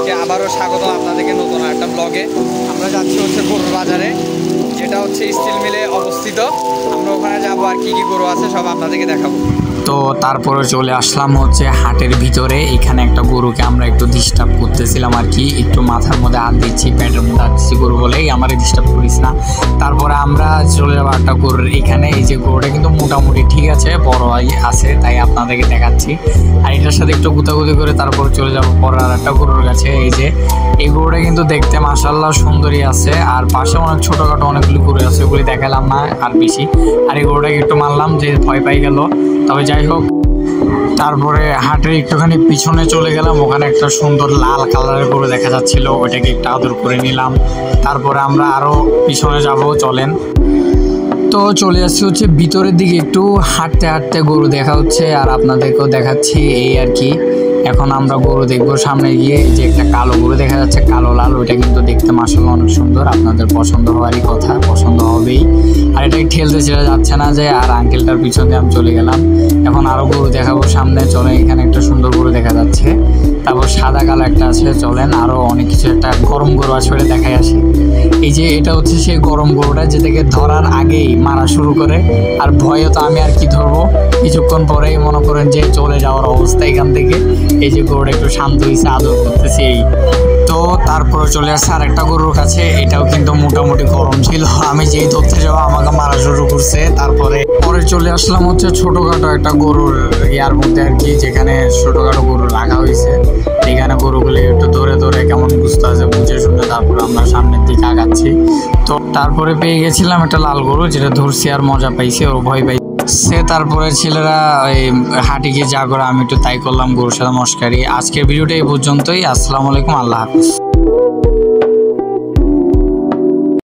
আজকে আবারও স্বাগত আপনাদেরকে নতুন একটা ব্লগে। আমরা যাচ্ছি হচ্ছে গরুর বাজারে, যেটা হচ্ছে স্টিল মিলে অবস্থিত। আমরা ওখানে যাবো আর কি কি গরু আছে সব আপনাদেরকে দেখাবো। তো তারপরে চলে আসলাম হচ্ছে হাটের ভিতরে। এখানে একটা গরুকে আমরা একটু ডিস্টার্ব করতেছিলাম আর কি, একটু মাথার মধ্যে হাত দিচ্ছি, প্যাটের মধ্যে হাত দিচ্ছি গরু বলেই আমার ডিস্টার্ব করিস না। তারপরে আমরা চলে যাবো একটা গরুর এখানে। এই যে গরুটা কিন্তু মোটামুটি ঠিক আছে, বড় আছে, তাই আপনাদেরকে দেখাচ্ছি। আর এটার সাথে একটু গুতাগুতি করে তারপর চলে যাবো পরে আর একটা গরুর কাছে। এই যে এই গরুটা কিন্তু দেখতে মাশাআল্লাহ সুন্দরই আছে, আর পাশে অনেক ছোটোখাটো অনেকগুলো গরু আছে, ওগুলি দেখালাম না আর বেশি। আর এই গরুটাকে একটু মারলাম যে ভয় পাই গেল, তবে যাই হোক। তারপরে হাটের একটুখানি পিছনে চলে গেলাম, ওখানে একটা সুন্দর লাল কালারের গরু দেখা যাচ্ছিল, ওইটাকে একটু আদর করে নিলাম। তারপরে আমরা আরও পিছনে যাব, চলেন। তো চলে আসছি হচ্ছে ভিতরের দিকে, একটু হাঁটতে হাঁটতে গরু দেখা হচ্ছে আর আপনাদেরকেও দেখাচ্ছি এই আর কি। এখন আমরা গরু দেখবো সামনে গিয়ে। যে একটা কালো গরু দেখা যাচ্ছে, কালো লাল, ওইটা কিন্তু দেখতে মাশাআল্লাহ অনেক সুন্দর। আপনাদের পছন্দ হওয়ারই কথা, পছন্দ হবেই। আর এটাকে ঠেলতে ছেড়ে যাচ্ছে না যে, আর আঙ্কেলটার পিছনে আমি চলে গেলাম। এখন আরও গরু দেখাবো সামনে, চলে। এখানে একটা সুন্দর গরু দেখা যাচ্ছে, তারপর সাদা কালো একটা আছে, চলেন। আরও অনেক কিছু, একটা গরম গরু আছে, ওটা দেখাই আসি। এই যে এটা হচ্ছে সেই গরম গরুটা, যেটাকে ধরার আগেই মারা শুরু করে। আর ভয়ে তো আমি আর কি ধরবো, কিছুক্ষণ পরেই মনে করেন যে চলে যাওয়ার অবস্থা এখান থেকে। এই যে গরুটা একটু শান্ত হয়েছে, আদর করতেছে এই। তো তারপরে চলে আসছে আর একটা গরুর কাছে, এটাও কিন্তু মোটামুটি গরম ছিল। আমি যেই ধরতে যাবো আমাকে মারা শুরু করছে। তারপরে চলে আসলাম হচ্ছে ছোটোখাটো একটা গরুর ইয়ার মধ্যে আর কি, যেখানে ছোটোখাটো গরু রাখা হয়েছে। এখানে গরুগুলি একটু ধরে ধরে কেমন বুঝতে আছে বুঝে শুনে তারপরে আমরা সামনের দিকে আগাচ্ছি। তো তারপরে পেয়ে গেছিলাম একটা লাল গরু, যেটা ধরছি আর মজা পাইছে, ও ভয় পাইছে। তারপরে ছেলেরা ওই হাটে গিয়ে যা করে আমি একটু তাই করলাম, গরুর সাথে মস্কারি। আজকের ভিডিওটা এই পর্যন্তই। আসসালামু আলাইকুম, আল্লাহ হাফিজ।